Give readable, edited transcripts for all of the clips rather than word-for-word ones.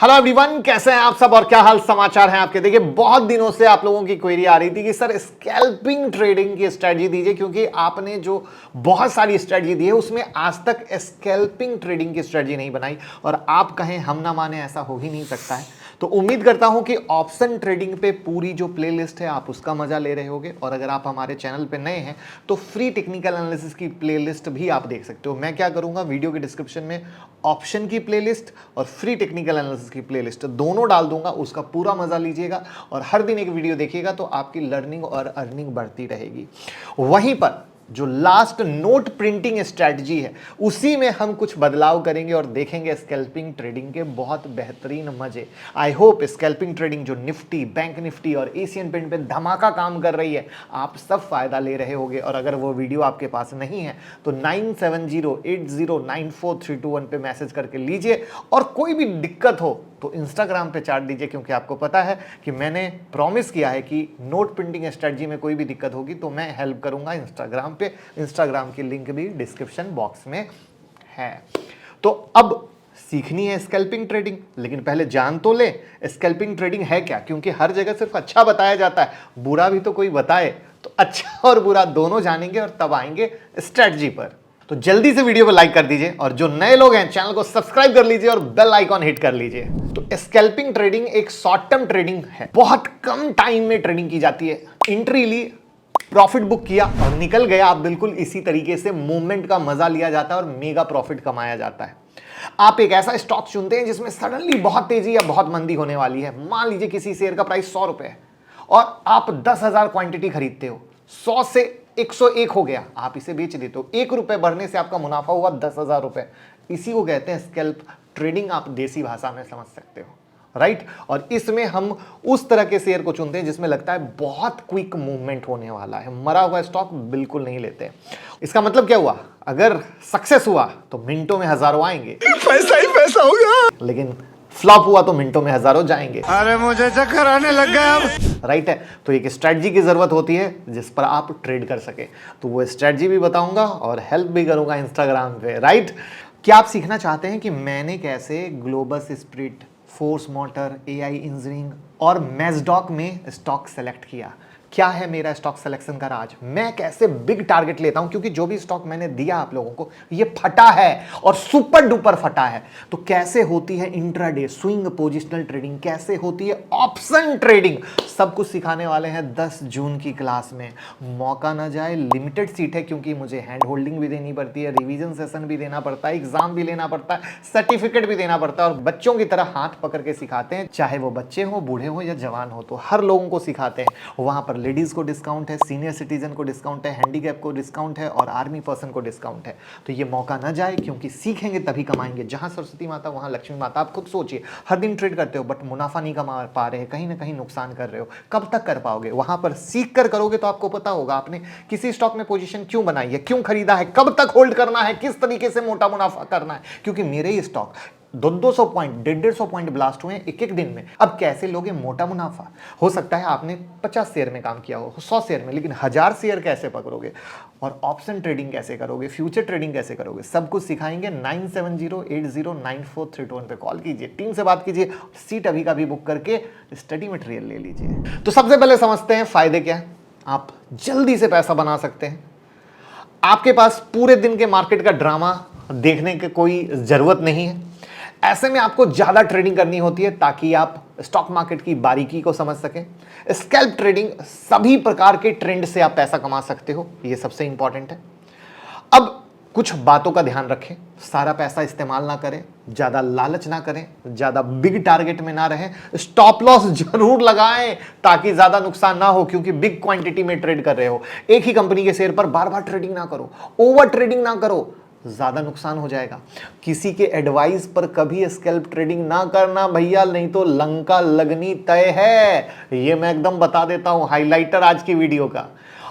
Hello everyone, कैसे हैं आप सब और क्या हाल समाचार हैं आपके। देखिए, बहुत दिनों से आप लोगों की क्वेरी आ रही थी कि सर स्कैल्पिंग ट्रेडिंग की स्ट्रेटजी दीजिए, क्योंकि आपने जो बहुत सारी स्ट्रेटजी दी है उसमें आज तक स्कैल्पिंग ट्रेडिंग की स्ट्रेटजी नहीं बनाई और आप कहें हम ना माने, ऐसा हो ही नहीं सकता है। तो उम्मीद करता हूं कि ऑप्शन ट्रेडिंग पे पूरी जो प्लेलिस्ट है आप उसका मजा ले रहे होगे। और अगर आप हमारे चैनल पे नए हैं तो फ्री टेक्निकल एनालिसिस की प्लेलिस्ट भी आप देख सकते हो। मैं क्या करूंगा, वीडियो के डिस्क्रिप्शन में ऑप्शन की प्लेलिस्ट और फ्री टेक्निकल एनालिसिस की प्लेलिस्ट दोनों डाल दूंगा, उसका पूरा मजा लीजिएगा और हर दिन एक वीडियो देखिएगा तो आपकी लर्निंग और अर्निंग बढ़ती रहेगी। वहीं पर जो लास्ट नोट प्रिंटिंग स्ट्रेटजी है उसी में हम कुछ बदलाव करेंगे और देखेंगे स्कैल्पिंग ट्रेडिंग के बहुत बेहतरीन मजे। आई होप स्कैल्पिंग ट्रेडिंग जो निफ्टी, बैंक निफ्टी और एशियन पेंट पे धमाका काम कर रही है, आप सब फायदा ले रहे होंगे। और अगर वो वीडियो आपके पास नहीं है तो 9708094321 पे मैसेज करके लीजिए। और कोई भी दिक्कत हो तो इंस्टाग्राम पे चाट दीजिए, क्योंकि आपको पता है कि मैंने प्रॉमिस किया है कि नोट प्रिंटिंग स्ट्रेटजी में कोई भी दिक्कत होगी तो मैं हेल्प करूंगा इंस्टाग्राम पे। इंस्टाग्राम की लिंक भी डिस्क्रिप्शन बॉक्स में है। तो अब सीखनी है स्कैल्पिंग ट्रेडिंग, लेकिन पहले जान तो ले स्कैल्पिंग ट्रेडिंग है क्या, क्योंकि हर जगह सिर्फ अच्छा बताया जाता है, बुरा भी तो कोई बताए। तो अच्छा और बुरा दोनों जानेंगे और तब आएंगे स्ट्रेटजी पर। तो जल्दी से वीडियो को लाइक कर दीजिए और जो नए लोग हैं चैनल को सब्सक्राइब कर लीजिए और बेल आइकॉन हिट कर लीजिए। तो स्कैल्पिंग ट्रेडिंग एक शॉर्ट टर्म ट्रेडिंग है, बहुत कम टाइम में ट्रेडिंग की जाती है। एंट्री ली, प्रॉफिट बुक किया और निकल गया। आप बिल्कुल इसी तरीके से मूवमेंट का मजा लिया जाता है और मेगा प्रॉफिट कमाया जाता है। आप एक ऐसा स्टॉक चुनते हैं जिसमें सडनली बहुत तेजी या बहुत मंदी होने वाली है। मान लीजिए किसी शेयर का प्राइस 100 रुपए है और आप 10,000 क्वांटिटी खरीदते हो, 100 से 101 हो गया, आप इसे बेच देते हो। 1 रुपए बढ़ने से आपका मुनाफा हुआ 10,000 रुपए। इसी को कहते हैं स्कैल्प ट्रेडिंग, आप देसी भाषा में समझ सकते हो, राइट। और इसमें हम उस तरह के शेयर को चुनते हैं जिसमें लगता है बहुत क्विक मूवमेंट होने वाला है। मरा हुआ स्टॉक बिल्कुल नहीं लेते। इसका मतलब क्या हुआ, अगर सक्सेस हुआ तो मिनटों में हजारों आएंगे, पैसा ही पैसा होगा, लेकिन फ्लॉप हुआ तो मिनटों में हजारों जाएंगे। अरे मुझे चक्कर आने लग गया अब। राइट है। तो एक स्ट्रेटजी की जरूरत होती है जिस पर आप ट्रेड कर सके, तो वो स्ट्रेटजी भी बताऊंगा और हेल्प भी करूंगा इंस्टाग्राम पे, राइट। क्या आप सीखना चाहते हैं कि मैंने कैसे globus spirit, force motor, AI engineering और मैजडॉक में स्टॉक सेलेक्ट किया? क्या है मेरा स्टॉक सिलेक्शन का राज, मैं कैसे बिग टारगेट लेता हूं, क्योंकि जो भी स्टॉक मैंने दिया आप लोगों को ये फटा है और सुपर डुपर फटा है। तो कैसे होती है इंट्राडे स्विंग पोजिशनल ट्रेडिंग, कैसे होती है ऑप्शन ट्रेडिंग, सब कुछ सिखाने वाले हैं 10 जून की क्लास में। मौका ना जाए, लिमिटेड सीट है, क्योंकि मुझे हैंड होल्डिंग भी देनी पड़ती है, रिवीजन सेशन भी देना पड़ता है, एग्जाम भी लेना पड़ता है, सर्टिफिकेट भी देना पड़ता है और बच्चों की तरह हाथ पकड़ के सिखाते हैं, चाहे वो बच्चे हो, बूढ़े हो या जवान हो, तो हर लोगों को सिखाते हैं। वहां पर लेडीज को डिस्काउंट है, सीनियर सिटीजन को डिस्काउंट है, हैंडीकैप को डिस्काउंट है और आर्मी पर्सन को डिस्काउंट है। तो ये मौका ना जाए, क्योंकि सीखेंगे तभी कमाएंगे। जहां सरस्वती माता वहां लक्ष्मी माता। आप खुद सोचिए, हर दिन ट्रेड करते हो बट मुनाफा नहीं कमा पा रहे हैं, कहीं ना कहीं नुकसान कर रहे हो, कब तक कर पाओगे? वहां पर सीख कर करोगे तो आपको पता होगा आपने किसी स्टॉक में पोजीशन क्यों बनाई है, क्यों खरीदा है, कब तक होल्ड करना है, किस तरीके से मोटा मुनाफा करना है। क्योंकि मेरे ही स्टॉक 200 पॉइंट, 150 पॉइंट ब्लास्ट हुए एक एक दिन में। अब कैसे लोगे मोटा मुनाफा? हो सकता है आपने 50 शेयर में काम किया हो, 100 शेयर में, लेकिन 1000 शेयर कैसे पकड़ोगे? और ऑप्शन ट्रेडिंग कैसे करोगे, फ्यूचर ट्रेडिंग कैसे करोगे, सब कुछ सिखाएंगे। 9708094321 पे कॉल कीजिए, टीम से बात कीजिए, सीट अभी का भी बुक करके स्टडी मटेरियल ले लीजिए। तो सबसे पहले समझते हैं फायदे क्या है। आप जल्दी से पैसा बना सकते हैं। आपके पास पूरे दिन के मार्केट का ड्रामा देखने की कोई जरूरत नहीं है। ऐसे में आपको ज्यादा ट्रेडिंग करनी होती है ताकि आप स्टॉक मार्केट की बारीकी को समझ सकें। स्कैल्प ट्रेडिंग, सभी प्रकार के ट्रेंड से आप पैसा कमा सकते हो, यह सबसे इंपॉर्टेंट है। अब कुछ बातों का ध्यान रखें, सारा पैसा इस्तेमाल ना करें, ज्यादा लालच ना करें, ज्यादा बिग टारगेट में ना रहें, स्टॉप लॉस जरूर लगाएं ताकि ज्यादा नुकसान ना हो, क्योंकि बिग क्वांटिटी में ट्रेड कर रहे हो। एक ही कंपनी के शेयर पर बार बार ट्रेडिंग ना करो, ओवर ट्रेडिंग ना करो, ज्यादा नुकसान हो जाएगा। किसी के एडवाइस पर कभी स्कैल्प ट्रेडिंग ना करना भैया, नहीं तो लंका लगनी तय है। ये मैं एकदम बता देता हूं, हाइलाइटर आज की वीडियो का।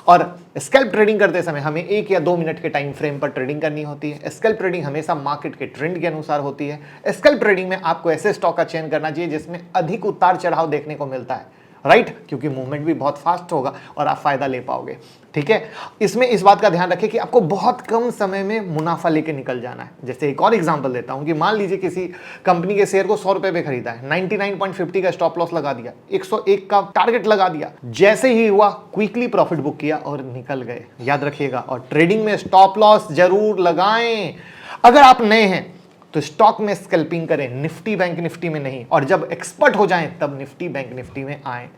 और स्कैल्प ट्रेडिंग करते समय हमें 1 या 2 मिनट के टाइम फ्रेम पर ट्रेडिंग करनी होती है। स्कैल्प ट्रेडिंग हमेशा मार्केट के ट्रेंड के अनुसार होती है। स्कैल्प ट्रेडिंग में आपको ऐसे स्टॉक का चयन करना चाहिए जिसमें अधिक उतार चढ़ाव देखने को मिलता है। राइट, क्योंकि मूवमेंट भी बहुत फास्ट होगा और आप फायदा ले पाओगे। ठीक है, इसमें इस बात का ध्यान रखें कि आपको बहुत कम समय में मुनाफा लेके निकल जाना है। जैसे एक और एग्जांपल देता हूं कि मान लीजिए किसी कंपनी के शेयर को 100 रुपए पे खरीदा है, 99.50 का स्टॉप लॉस लगा दिया, 101 का टारगेट लगा दिया, जैसे ही हुआ क्विकली प्रॉफिट बुक किया और निकल गए। याद रखिएगा, और ट्रेडिंग में स्टॉप लॉस जरूर लगाएं। अगर आप नए हैं तो स्टॉक में स्कैल्पिंग करें, निफ्टी बैंक निफ्टी में नहीं, और जब एक्सपर्ट हो जाएं तब निफ्टी बैंक निफ्टी में आएं,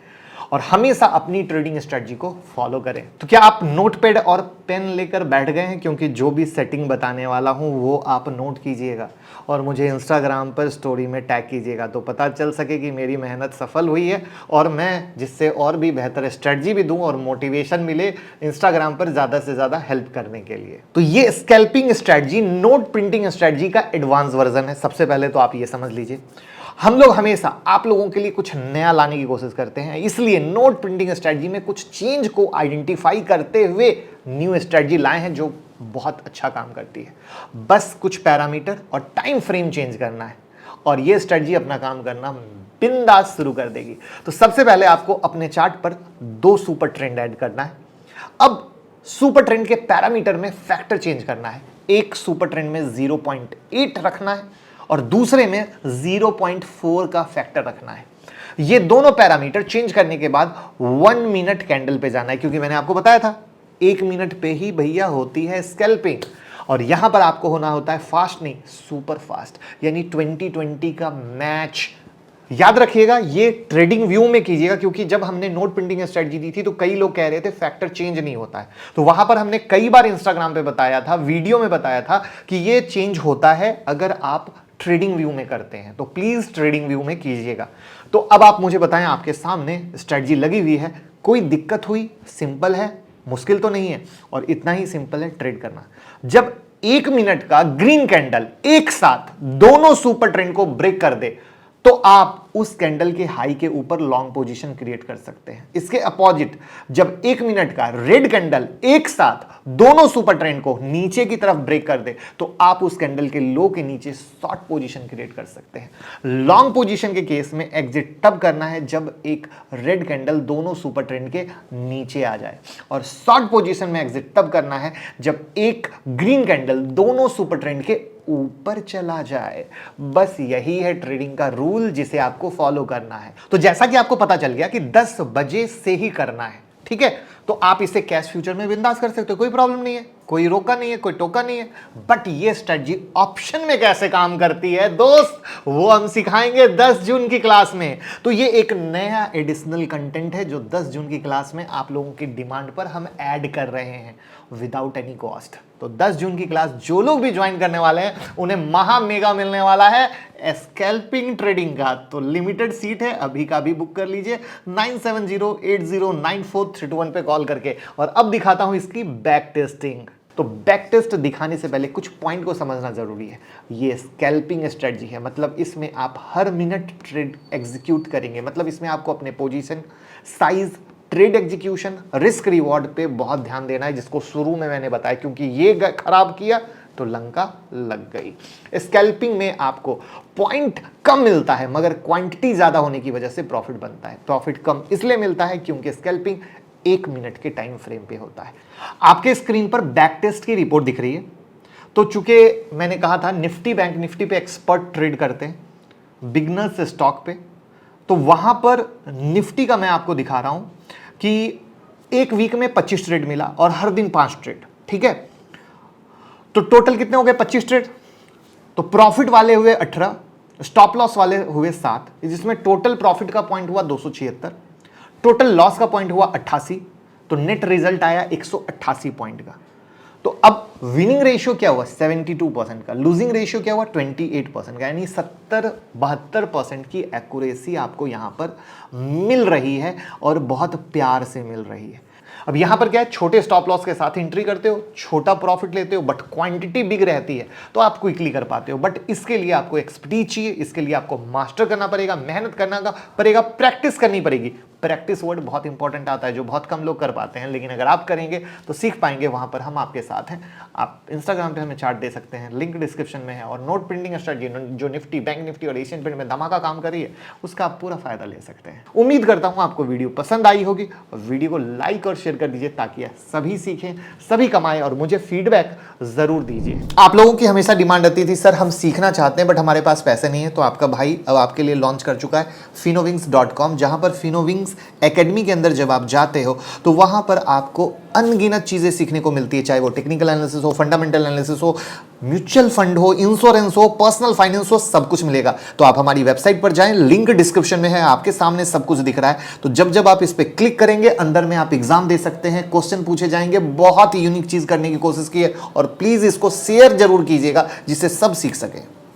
और हमेशा अपनी ट्रेडिंग स्ट्रेटजी को फॉलो करें। तो क्या आप नोटपैड और पेन लेकर बैठ गए हैं? क्योंकि जो भी सेटिंग बताने वाला हूं वो आप नोट कीजिएगा और मुझे इंस्टाग्राम पर स्टोरी में टैग कीजिएगा, तो पता चल सके कि मेरी मेहनत सफल हुई है और मैं जिससे और भी बेहतर स्ट्रेटजी भी दूं और मोटिवेशन मिले इंस्टाग्राम पर ज़्यादा से ज़्यादा हेल्प करने के लिए। तो ये scalping strategy note printing strategy का एडवांस वर्जन है। सबसे पहले तो आप ये समझ लीजिए, हम लोग हमेशा आप लोगों के लिए कुछ नया लाने की कोशिश करते हैं, इसलिए नोट प्रिंटिंग स्ट्रेटजी में कुछ चेंज को आइडेंटिफाई करते हुए न्यू स्ट्रेटजी लाए हैं जो बहुत अच्छा काम करती है। बस कुछ पैरामीटर और टाइम फ्रेम चेंज करना है और ये स्ट्रेटजी अपना काम करना बिंदास शुरू कर देगी। तो सबसे पहले आपको अपने चार्ट पर 2 सुपर ट्रेंड ऐड करना है। अब सुपर ट्रेंड के पैरामीटर में फैक्टर चेंज करना है। एक सुपर ट्रेंड में 0.8 रखना है और दूसरे में 0.4 का फैक्टर रखना है। ये दोनों पैरामीटर चेंज करने के बाद 1 मिनट कैंडल पे जाना है, क्योंकि मैंने आपको बताया था 1 मिनट पे ही भैया होती है स्कैल्पिंग, और यहां पर आपको होना होता है फास्ट नहीं सुपर फास्ट, यानी 20-20 का मैच। याद रखिएगा, ये ट्रेडिंग व्यू में कीजिएगा, क्योंकि जब हमने नोट प्रिंटिंग स्ट्रेटजी दी थी तो कई लोग कह रहे थे फैक्टर चेंज नहीं होता है, तो वहां पर हमने कई बार इंस्टाग्राम पे बताया था, वीडियो में बताया था कि ये चेंज होता है अगर आप ट्रेडिंग व्यू में करते हैं, तो प्लीज ट्रेडिंग व्यू में कीजिएगा। तो अब आप मुझे बताएं, आपके सामने स्ट्रेटजी लगी हुई है, कोई दिक्कत हुई? सिंपल है, मुश्किल तो नहीं है, और इतना ही सिंपल है ट्रेड करना। जब 1 मिनट का ग्रीन कैंडल एक साथ दोनों सुपर ट्रेंड को ब्रेक कर दे तो आप उस कैंडल के हाई के ऊपर लॉन्ग पोजीशन क्रिएट कर सकते हैं। इसके अपोजिट जब 1 मिनट का रेड कैंडल एक साथ दोनों सुपर ट्रेंड को नीचे की तरफ ब्रेक कर दे तो आप उस कैंडल के लो के नीचे शॉर्ट पोजीशन क्रिएट कर सकते हैं। लॉन्ग पोजीशन के केस में एग्जिट तब करना है जब एक रेड कैंडल दोनों सुपर ट्रेंड के नीचे आ जाए, और शॉर्ट पोजीशन में एग्जिट तब करना है जब एक ग्रीन कैंडल दोनों सुपर ट्रेंड के ऊपर चला जाए। बस यही है ट्रेडिंग का रूल जिसे आपको फॉलो करना है। तो जैसा कि आपको पता चल गया कि 10 बजे से ही करना है, ठीक है, तो आप इसे कैश फ्यूचर में बिंदास कर सकते हो, कोई प्रॉब्लम नहीं है, कोई रोका नहीं है, कोई टोका नहीं है। बट ये स्ट्रेटजी ऑप्शन में कैसे काम करती है दोस्त, वो हम सिखाएंगे 10 जून की क्लास में। तो ये एक नया एडिशनल कंटेंट है जो 10 जून की क्लास में आप लोगों की डिमांड पर हम ऐड कर रहे हैं विदाउट एनी कॉस्ट। तो 10 जून की क्लास जो लोग भी ज्वाइन करने वाले हैं उन्हें महा मेगा मिलने वाला है स्कैल्पिंग ट्रेडिंग का। तो लिमिटेड सीट है, अभी का भी बुक कर लीजिए 9708094321 पे कॉल करके। और अब दिखाता हूं इसकी बैक टेस्टिंग। तो बैक टेस्ट दिखाने से पहले कुछ पॉइंट को समझना जरूरी है। ये स्कैल्पिंग स्ट्रेटजी है, मतलब इसमें आप हर मिनट ट्रेड एग्जीक्यूट करेंगे, मतलब इसमें आपको अपने position size, trade execution, risk reward पे बहुत ध्यान देना है, जिसको शुरू में मैंने बताया, क्योंकि ये खराब किया तो लंका लग गई। स्कैल्पिंग में आपको पॉइंट कम मिलता है मगर क्वांटिटी ज्यादा होने की वजह से प्रॉफिट बनता है। प्रॉफिट कम इसलिए मिलता है क्योंकि स्कैल्पिंग 1 मिनट के टाइम फ्रेम पे होता है। आपके स्क्रीन पर बैक टेस्ट की रिपोर्ट दिख रही है। तो चूंकि मैंने कहा था निफ्टी बैंक निफ्टी पे एक्सपर्ट ट्रेड करते हैं, बिगनर्स स्टॉक पे, तो वहां पर निफ्टी का मैं आपको दिखा रहा हूं कि एक वीक में 25 ट्रेड मिला और हर दिन 5 ट्रेड, ठीक है। तो टोटल कितने हो गए? 25 ट्रेड। तो प्रॉफिट वाले हुए 18, स्टॉप लॉस वाले हुए 7, जिसमें टोटल प्रॉफिट का पॉइंट हुआ 276, टोटल लॉस का पॉइंट हुआ 88, तो नेट रिजल्ट आया 188 पॉइंट का। तो अब विनिंग रेशियो क्या हुआ? 72% का। लूजिंग रेशियो क्या हुआ? 28% का। यानी 72% की एक्यूरेसी आपको यहां पर मिल रही है और बहुत प्यार से मिल रही है। अब यहां पर क्या है, छोटे स्टॉप लॉस के साथ एंट्री करते हो, छोटा प्रॉफिट लेते हो, बट क्वांटिटी बिग रहती है तो आप क्विकली कर पाते हो। बट इसके लिए आपको एक्सपर्टीज चाहिए, इसके लिए आपको मास्टर करना पड़ेगा, मेहनत करना पड़ेगा, प्रैक्टिस करनी पड़ेगी। प्रैक्टिस वर्ड बहुत इंपॉर्टेंट आता है, जो बहुत कम लोग कर पाते हैं, लेकिन अगर आप करेंगे तो सीख पाएंगे। वहां पर हम आपके साथ हैं। आप इंस्टाग्राम पे हमें चार्ट दे सकते हैं, लिंक डिस्क्रिप्शन में है। और नोट प्रिंटिंग स्ट्रेटजी जो निफ्टी, बैंक निफ्टी और एशियन पेंट में धमाका काम कर रही है, उसका आप पूरा फायदा ले सकते हैं। उम्मीद करता हूं आपको वीडियो पसंद आई होगी, और वीडियो को लाइक और शेयर कर दीजिए ताकि सभी सीखें, सभी कमाएं, और मुझे फीडबैक जरूर दीजिए। आप लोगों की हमेशा डिमांड आती थी, सर हम सीखना चाहते हैं बट हमारे पास पैसे नहीं है, तो आपका भाई अब आपके लिए लॉन्च कर चुका है finovings.com, जहां पर फिनोविंग्स एकेडमी के अंदर जब आप जाते हो तो वहां पर आपको अनगिनत चीजें सीखने को मिलती है, चाहे वो टेक्निकल एनालिसिस हो, फंडामेंटल एनालिसिस हो, म्यूचुअल फंड हो, इंश्योरेंस हो, पर्सनल फाइनेंस हो, सब कुछ मिलेगा। तो आप हमारी वेबसाइट पर जाएं, लिंक डिस्क्रिप्शन में है, आपके सामने सब कुछ दिख रहा है। तो जब जब आप इस पे क्लिक करेंगे, अंदर में आप एग्जाम दे सकते हैं, क्वेश्चन पूछे जाएंगे, बहुत ही यूनिक चीज करने की कोशिश की है। और प्लीज इसको शेयर जरूर कीजिएगा जिससे सब सीख सके।